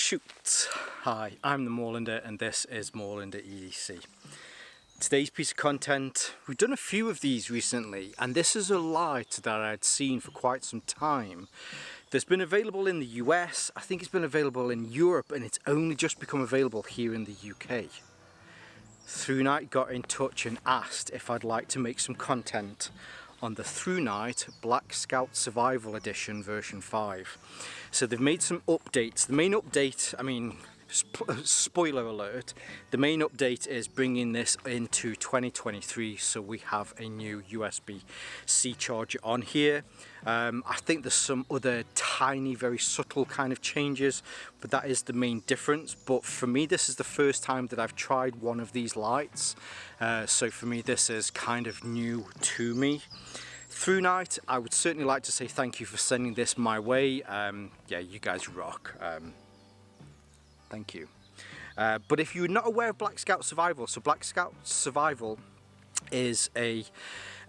Shoot! Hi, I'm the Moorlander and this is Moorlander EDC. Today's piece of content, we've done a few of these recently, and this is a light that I'd seen for quite some time. That's been available in the US, I think it's been available in Europe, and it's only just become available here in the UK. Thrunite got in touch and asked if I'd like to make some content on the Thrunite Black Scout Survival Edition version 5. So they've made some updates. The main update, spoiler alert, the main update is bringing this into 2023, so we have a new USB-C charger on here. I think there's some other tiny, very subtle kind of changes, but that is the main difference. But for me, this is the first time that I've tried one of these lights, so for me this is kind of new to me. Thrunite, I would certainly like to say thank you for sending this my way. Yeah, you guys rock. Thank you. But if you're not aware of Black Scout Survival, so Black Scout Survival is a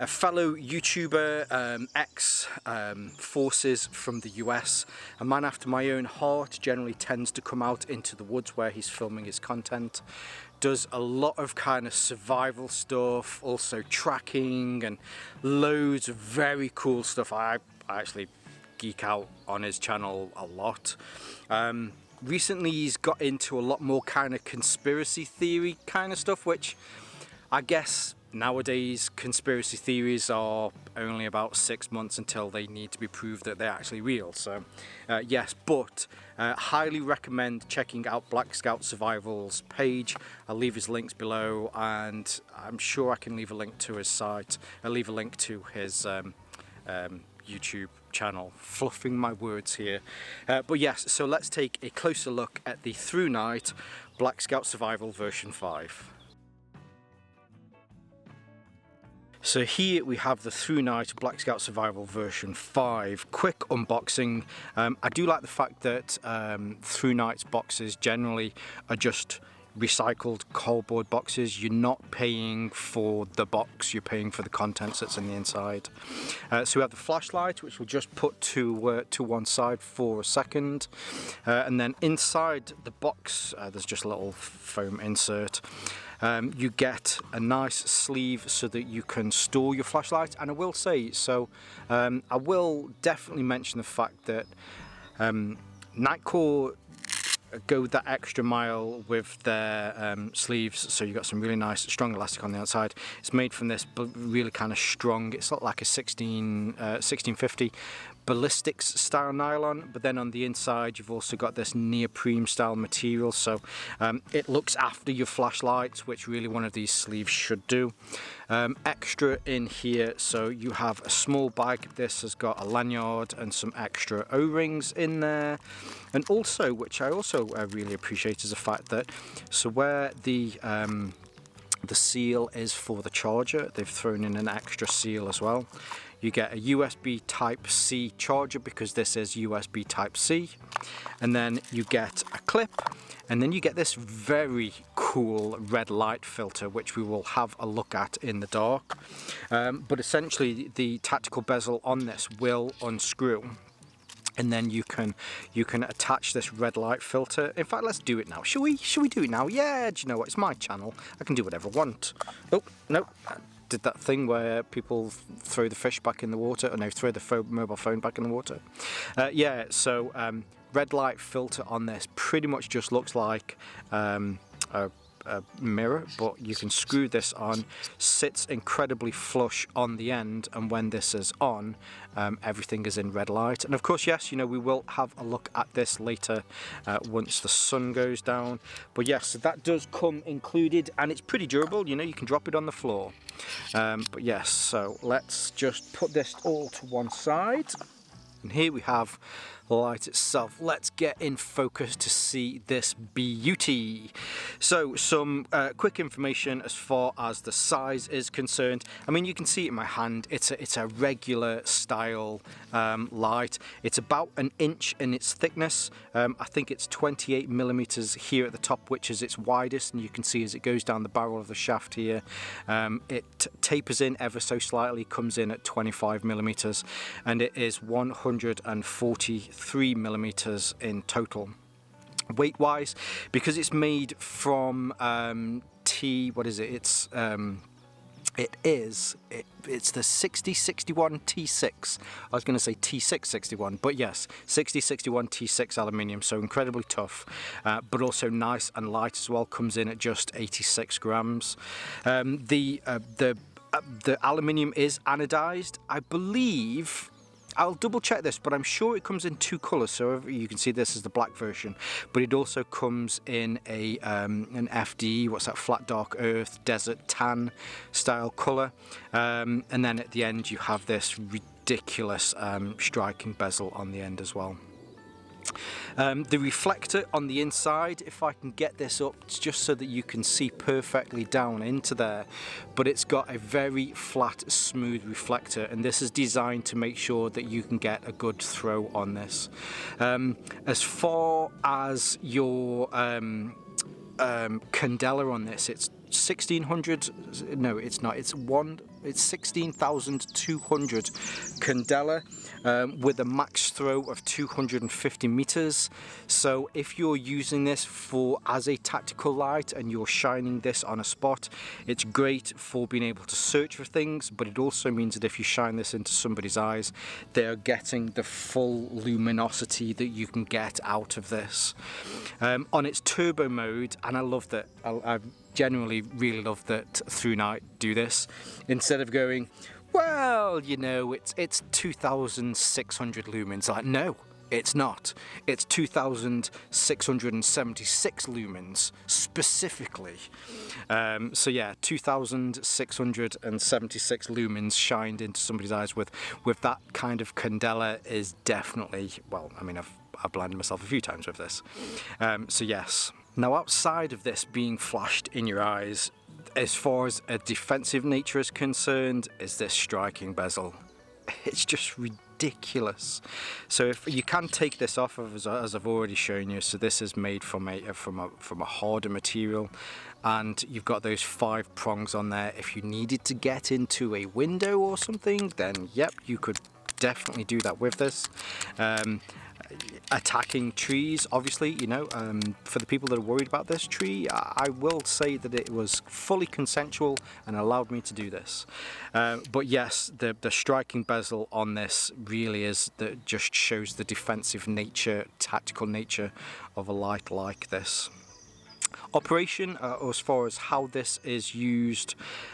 fellow YouTuber, ex-forces from the US, a man after my own heart, generally tends to come out into the woods where he's filming his content, does a lot of kind of survival stuff, also tracking and loads of very cool stuff. I actually geek out on his channel a lot. Recently he's got into a lot more kind of conspiracy theory kind of stuff, which I guess nowadays conspiracy theories are only about 6 months until they need to be proved that they're actually real. So yes, but highly recommend checking out Black Scout Survival's page. I'll leave his links below, and I'm sure I can leave a link to his site. I'll leave a link to his YouTube channel. Fluffing my words here, but yes, so let's take a closer look at the Thrunite Black Scout Survival version 5. So here we have the Thrunite Black Scout Survival version 5. Quick unboxing. I do like the fact that Thrunite's boxes generally are just recycled cardboard boxes. You're not paying for the box, you're paying for the contents that's in the inside. So we have the flashlight, which we'll just put to one side for a second, and then inside the box there's just a little foam insert. You get a nice sleeve so that you can store your flashlight, and I will say, so I will definitely mention the fact that Nightcore go that extra mile with their sleeves, so you've got some really nice strong elastic on the outside. It's made from this really kind of strong, it's not like a 1650 ballistics style nylon, but then on the inside you've also got this neoprene style material, so it looks after your flashlights, which really one of these sleeves should do. Extra in here, so you have a small bag. This has got a lanyard and some extra O-rings in there, and also, which I also really appreciate, is the fact that, so where the seal is for the charger, they've thrown in an extra seal as well. You get a USB Type-C charger because this is USB Type-C, and then you get a clip, and then you get this very cool red light filter, which we will have a look at in the dark. But essentially the tactical bezel on this will unscrew, and then you can attach this red light filter. In fact, let's do it now. Should we do it now? Yeah, do you know what? It's my channel. I can do whatever I want. Oh, no. Did that thing where people throw the fish back in the water, or no, throw the mobile phone back in the water. Yeah, so red light filter on this pretty much just looks like a mirror, but you can screw this on, sits incredibly flush on the end, and when this is on, everything is in red light. And of course, yes, you know, we will have a look at this later once the sun goes down. But yes, so that does come included, and it's pretty durable, you know, you can drop it on the floor. But yes, so let's just put this all to one side, and here we have the light itself. Let's get in focus to see this beauty. So some quick information as far as the size is concerned. I mean, you can see it in my hand. It's a regular style light. It's about 1 inch in its thickness. I think it's 28 millimeters here at the top, which is its widest, and you can see as it goes down the barrel of the shaft here, it tapers in ever so slightly, comes in at 25 millimeters, and it is 143 millimeters in total. weight wise, because it's made from what is it? It's the 6061 T6. I was going to say T661, but yes, 6061 T6 aluminium, so incredibly tough, but also nice and light as well. Comes in at just 86 grams. The aluminium is anodized, I believe. I'll double check this, but I'm sure it comes in 2 colours. So you can see this is the black version, but it also comes in an FD, what's that, flat dark earth, desert tan style colour. And then at the end you have this ridiculous striking bezel on the end as well. The reflector on the inside, if I can get this up just so that you can see perfectly down into there, but it's got a very flat, smooth reflector, and this is designed to make sure that you can get a good throw on this. As far as your candela on this, it's 1600, no it's not, it's 16,200 candela, with a max throw of 250 meters. So if you're using this as a tactical light and you're shining this on a spot, it's great for being able to search for things, but it also means that if you shine this into somebody's eyes, they're getting the full luminosity that you can get out of this. On its turbo mode, and I love that, I genuinely really love that Thrunite do this. Instead of going, well, you know, it's 2,600 lumens. Like, no, it's not. It's 2,676 lumens specifically. So yeah, 2,676 lumens shined into somebody's eyes with that kind of candela is definitely, well, I mean, I've blinded myself a few times with this. So yes. Now, outside of this being flashed in your eyes, as far as a defensive nature is concerned, is this striking bezel. It's just ridiculous. So if you can take this off, as I've already shown you, so this is made from a harder material, and you've got those 5 prongs on there. If you needed to get into a window or something, then yep, you could definitely do that with this. Attacking trees, obviously, you know, for the people that are worried about this tree, I will say that it was fully consensual and allowed me to do this. But yes, the striking bezel on this really is, that just shows the defensive nature, tactical nature of a light like this. Operation, as far as how this is used,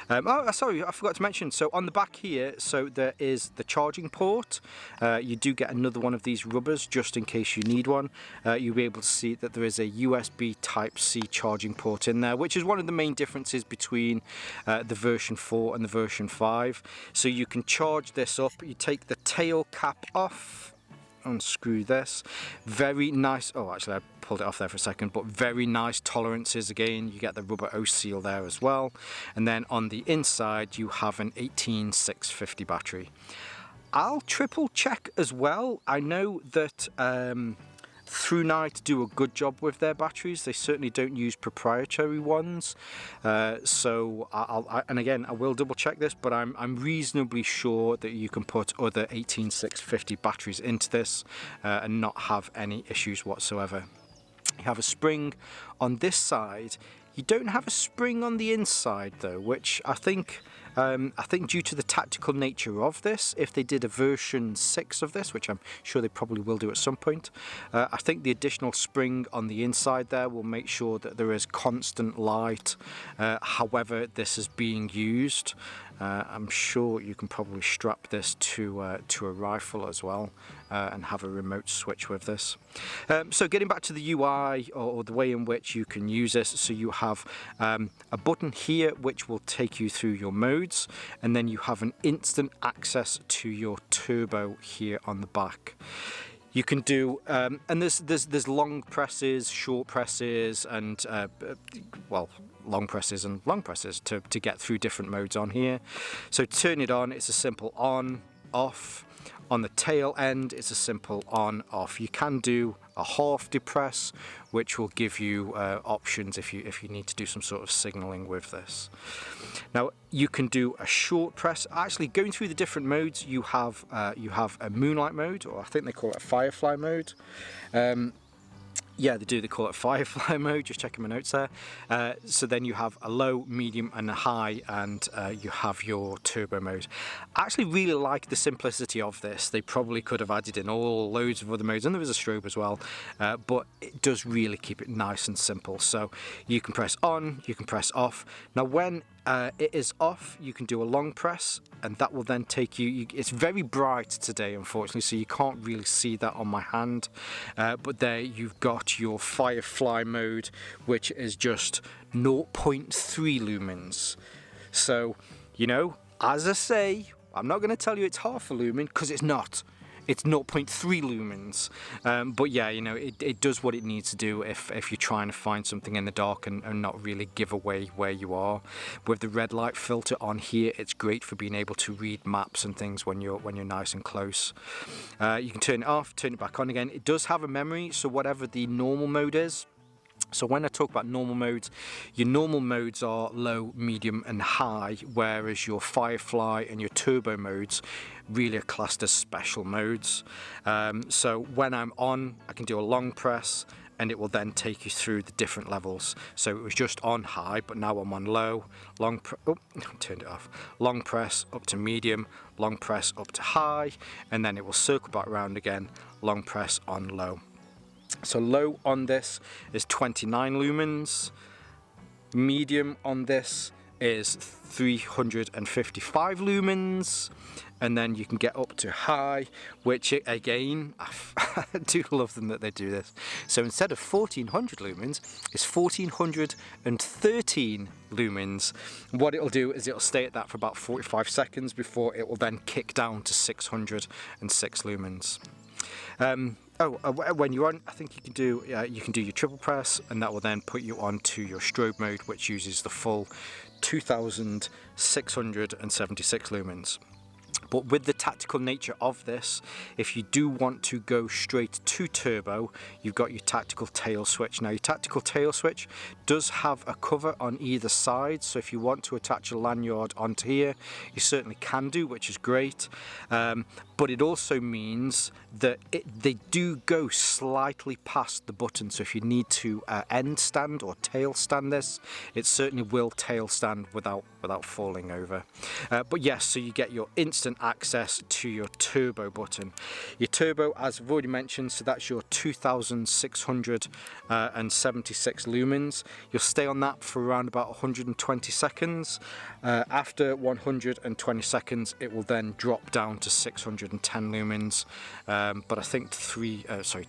oh sorry, I forgot to mention, so on the back here, so there is the charging port. You do get another one of these rubbers just in case you need one. You'll be able to see that there is a USB Type-C charging port in there, which is one of the main differences between the version 4 and the version 5. So you can charge this up. You take the tail cap off, unscrew this, very nice, oh actually I pulled it off there for a second, but very nice tolerances. Again, you get the rubber O-seal there as well, and then on the inside you have an 18650 battery. I'll triple check as well. I know that Thrunite do a good job with their batteries. They certainly don't use proprietary ones, so and again I will double check this, but I'm reasonably sure that you can put other 18650 batteries into this and not have any issues whatsoever. You have a spring on this side. You don't have a spring on the inside though, which I think due to the tactical nature of this, if they did a version 6 of this, which I'm sure they probably will do at some point, I think the additional spring on the inside there will make sure that there is constant light however this is being used. I'm sure you can probably strap this to a rifle as well and have a remote switch with this. So getting back to the UI, or the way in which you can use this, so you have a button here which will take you through your modes, and then you have an instant access to your turbo here on the back. You can do, and there's long presses, short presses, and well, long presses and long presses to get through different modes on here. So turn it on, it's a simple on, off. On the tail end, it's a simple on, off. You can do a half depress, which will give you options if you need to do some sort of signaling with this. Now you can do a short press. Actually, going through the different modes, you have a moonlight mode, or I think they call it a firefly mode. Yeah, they do. They call it Firefly mode. Just checking my notes there. So then you have a low, medium, and a high, and you have your turbo mode. I actually really like the simplicity of this. They probably could have added in loads of other modes, and there is a strobe as well. But it does really keep it nice and simple. So you can press on, you can press off. Now, when it is off, you can do a long press, and that will then take you. It's very bright today, unfortunately, so you can't really see that on my hand. But there you've got your Firefly mode, which is just 0.3 lumens. So, you know, as I say, I'm not going to tell you it's half a lumen, because it's not. It's 0.3 lumens, but yeah, you know, it does what it needs to do if you're trying to find something in the dark and not really give away where you are. With the red light filter on here, it's great for being able to read maps and things when you're nice and close. You can turn it off, turn it back on again. It does have a memory, so whatever the normal mode is. So when I talk about normal modes, your normal modes are low, medium and high, whereas your Firefly and your turbo modes really are classed as special modes. So when I'm on, I can do a long press and it will then take you through the different levels. So it was just on high, but now I'm on low, turned it off. Long press up to medium, long press up to high, and then it will circle back around again, long press on low. So low on this is 29 lumens, medium on this is 355 lumens, and then you can get up to high, which again, I do love them that they do this. So instead of 1400 lumens, it's 1413 lumens. What it'll do is it'll stay at that for about 45 seconds before it will then kick down to 606 lumens. When you're on, I think you can do your triple press, and that will then put you onto your strobe mode, which uses the full 2676 lumens. But with the tactical nature of this, if you do want to go straight to turbo, you've got your tactical tail switch. Now your tactical tail switch does have a cover on either side, so if you want to attach a lanyard onto here, you certainly can do, which is great. But it also means that they do go slightly past the button, so if you need to end stand or tail stand this, it certainly will tail stand without falling over. But yes, so you get your instant access to your turbo button. Your turbo, as I've already mentioned, so that's your 2676 lumens. You'll stay on that for around about 120 seconds. After 120 seconds, it will then drop down to 610 lumens. But I think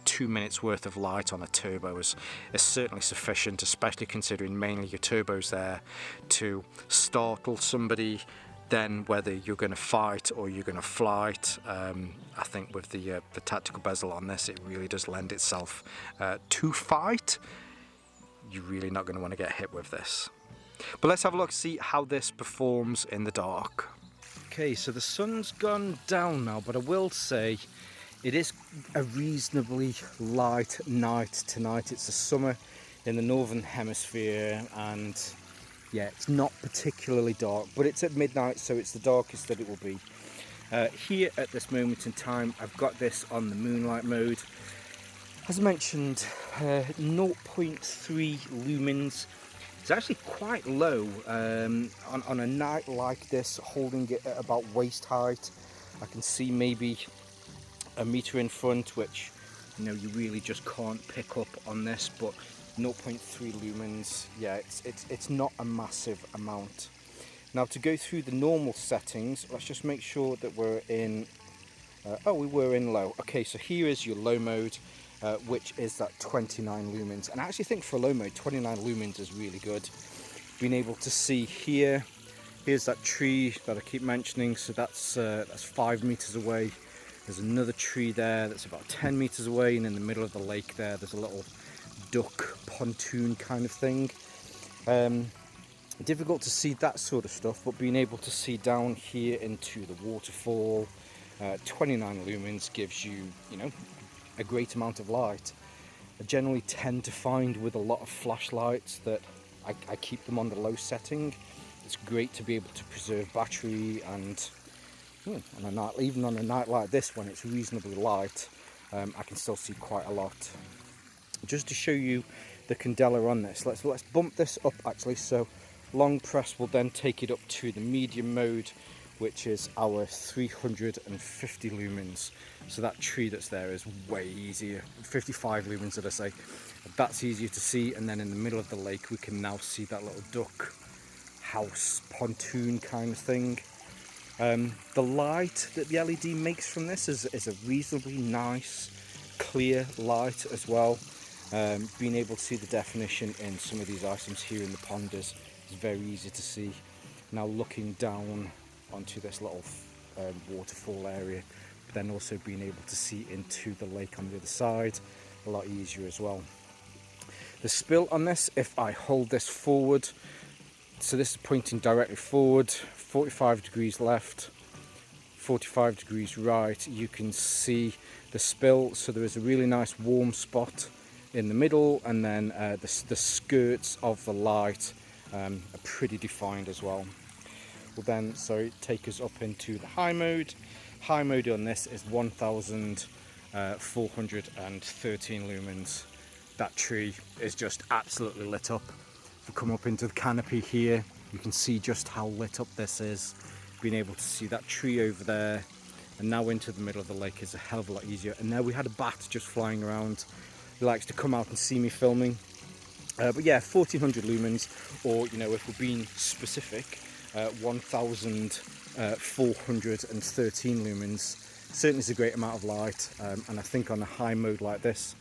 2 minutes worth of light on a turbo is certainly sufficient, especially considering mainly your turbo's there to startle somebody. Then whether you're going to fight or you're going to flight, I think with the tactical bezel on this, it really does lend itself to fight. You're really not going to want to get hit with this. But let's have a look, see how this performs in the dark. Okay, so the sun's gone down now, but I will say it is a reasonably light night tonight. It's the summer in the northern hemisphere, and yeah, it's not particularly dark, but it's at midnight, so it's the darkest that it will be. Here at this moment in time, I've got this on the moonlight mode. As I mentioned, 0.3 lumens. It's actually quite low on a night like this, holding it at about waist height. I can see maybe a meter in front, which, you know, you really just can't pick up on this, but 0.3 lumens, yeah, it's not a massive amount. Now to go through the normal settings, let's just make sure that we're in, we were in low. Okay, so here is your low mode, which is that 29 lumens. And I actually think for low mode, 29 lumens is really good. Being able to see here's that tree that I keep mentioning, so that's 5 meters away. There's another tree there that's about 10 meters away, and in the middle of the lake there's a little duck pontoon kind of thing. Difficult to see that sort of stuff, but being able to see down here into the waterfall, 29 lumens gives you, a great amount of light. I generally tend to find with a lot of flashlights that I keep them on the low setting. It's great to be able to preserve battery, and even on a night like this when it's reasonably light, I can still see quite a lot. just to show you the candela on this, let's bump this up actually. So long press will then take it up to the medium mode, which is our 350 lumens. So that tree that's there is way easier. 55 lumens, did I say? That's easier to see. And then in the middle of the lake, we can now see that little duck house pontoon kind of thing. The light that the LED makes from this is a reasonably nice, clear light as well. Being able to see the definition in some of these items here in the pond is very easy to see. Now looking down onto this little waterfall area, but then also being able to see into the lake on the other side, a lot easier as well. The spill on this, if I hold this forward, so this is pointing directly forward, 45 degrees left, 45 degrees right, you can see the spill. So there is a really nice warm spot in the middle, and then the skirts of the light are pretty defined as well. Will then take us up into the high mode. High mode on this is 1413 lumens. That tree is just absolutely lit up. If we come up into the canopy here, you can see just how lit up this is. Being able to see that tree over there, and now into the middle of the lake is a hell of a lot easier. And there we had a bat just flying around. He likes to come out and see me filming. But yeah, 1400 lumens, or you know, if we're being specific, 1413 lumens. Certainly is a great amount of light, and I think on a high mode like this,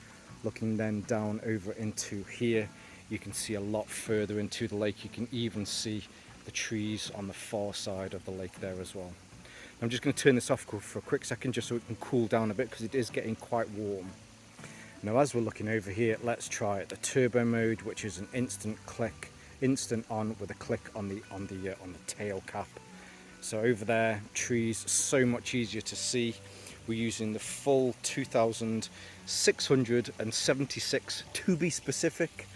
looking then down over into here, you can see a lot further into the lake. You can even see the trees on the far side of the lake there as well. I'm just going to turn this off for a quick second just so it can cool down a bit, because it is getting quite warm. Now as we're looking over here, let's try it, the turbo mode, which is an instant on with a click on the tail cap. So over there, trees so much easier to see. We're using the full 2676 to be specific,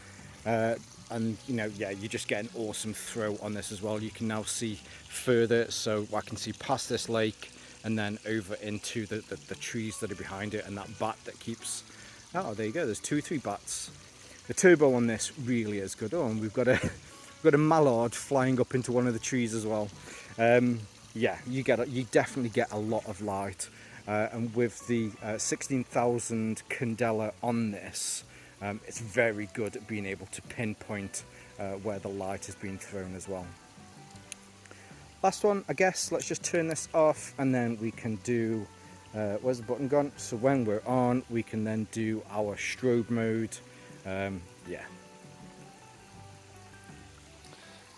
and you know, yeah, you just get an awesome throw on this as well. You can now see further, so I can see past this lake and then over into the trees that are behind it, and that bat that keeps, oh there you go, there's 2 or 3 bats. The turbo on this really is good. Oh, and we've got a mallard flying up into one of the trees as well. Yeah, you definitely get a lot of light, and with the 16,000 candela on this, it's very good at being able to pinpoint where the light is being thrown as well. Last one, I guess, let's just turn this off, and then we can do, where's the button gone? So when we're on, we can then do our strobe mode. Yeah.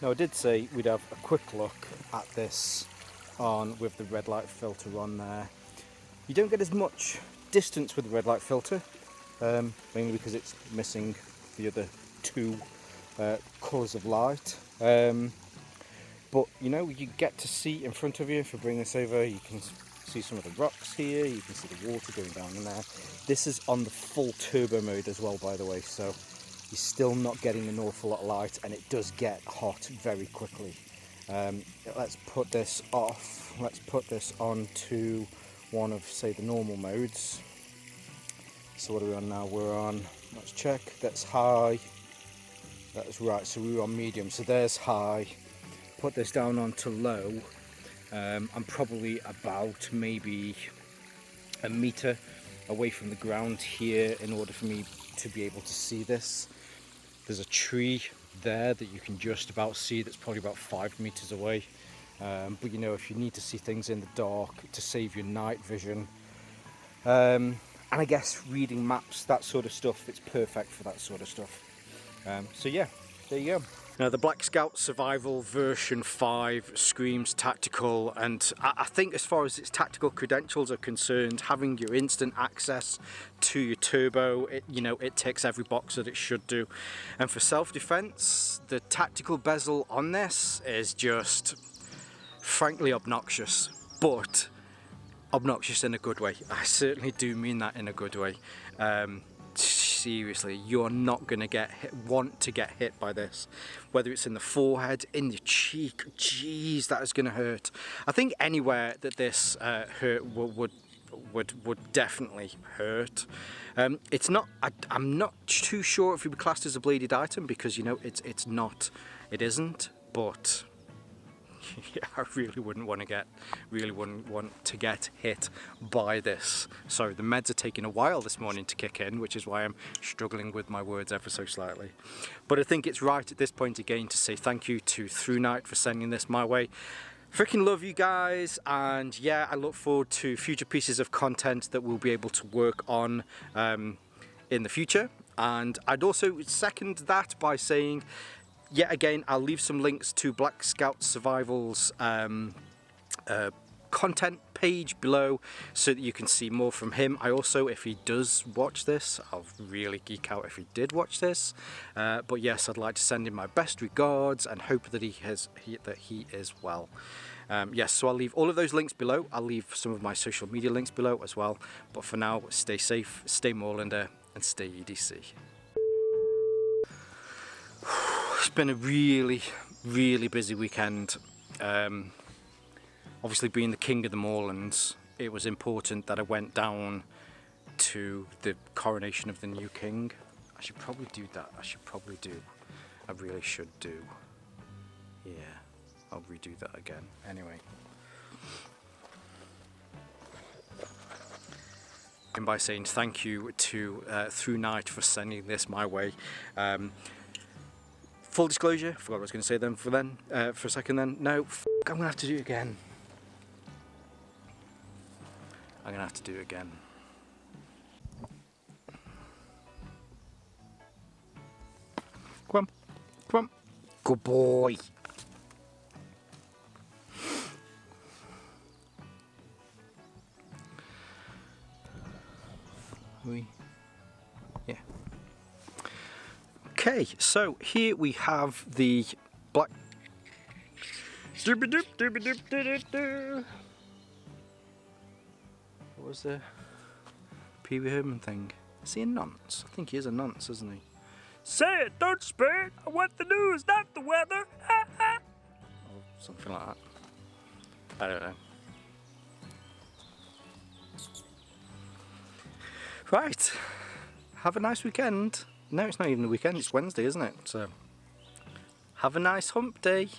Now I did say we'd have a quick look at this on with the red light filter on there. You don't get as much distance with the red light filter, mainly because it's missing the other 2 colours of light. But you know, you get to see in front of you. If we bring this over, you can see some of the rocks here, you can see the water going down in there. This is on the full turbo mode as well, by the way, so you're still not getting an awful lot of light, and it does get hot very quickly. Let's put this off. Let's put this on to one of, say, the normal modes. So what are we on now? We're on, let's check, that's high. That's right, so we were on medium, so there's high. Put this down onto low. I'm probably about maybe a metre away from the ground here in order for me to be able to see this. There's a tree there that you can just about see that's probably about 5 meters away. But you know, if you need to see things in the dark to save your night vision, and I guess reading maps, that sort of stuff, it's perfect for that sort of stuff. So yeah, there you go. Now the Black Scout Survival version 5 screams tactical, and I think as far as its tactical credentials are concerned, having your instant access to your turbo, it ticks every box that it should do. And for self-defense, the tactical bezel on this is just frankly obnoxious, but obnoxious in a good way. I certainly do mean that in a good way. Seriously, you're not going to want to get hit by this, whether it's in the forehead, in the cheek. Jeez, that is going to hurt. I think anywhere that this hurt would would definitely hurt. It's not. I'm not too sure if it would be classed as a bladed item because you know it's not. It isn't. But yeah, I really wouldn't want to get hit by this. So the meds are taking a while this morning to kick in, which is why I'm struggling with my words ever so slightly. But I think it's right at this point again to say thank you to Thrunite for sending this my way. Freaking love you guys, and yeah, I look forward to future pieces of content that we'll be able to work on in the future. And I'd also second that by saying, yet again, I'll leave some links to Black Scout Survival's content page below so that you can see more from him. I also, if he does watch this, I'll really geek out if he did watch this. But yes, I'd like to send him my best regards and hope that he is well. Yes, so I'll leave all of those links below. I'll leave some of my social media links below as well. But for now, stay safe, stay Moorlander, and stay EDC. It's been a really, really busy weekend. Obviously being the king of the moorlands, it was important that I went down to the coronation of the new king. I should probably do that. I really should do. Yeah, I'll redo that again. Anyway. And by saying thank you to Thrunite for sending this my way. Full disclosure, forgot what I was going to say then for a second then. No, I'm going to have to do it again. I'm going to have to do it again. Come on, come on. Good boy. Yeah. Okay, so here we have the black. What was the Pee Wee Herman thing? Is he a nonce? I think he is a nonce, isn't he? Say it, don't spit. I want the news, not the weather. Or something like that. I don't know. Right. Have a nice weekend. No, it's not even the weekend. It's Wednesday, isn't it? So have a nice hump day.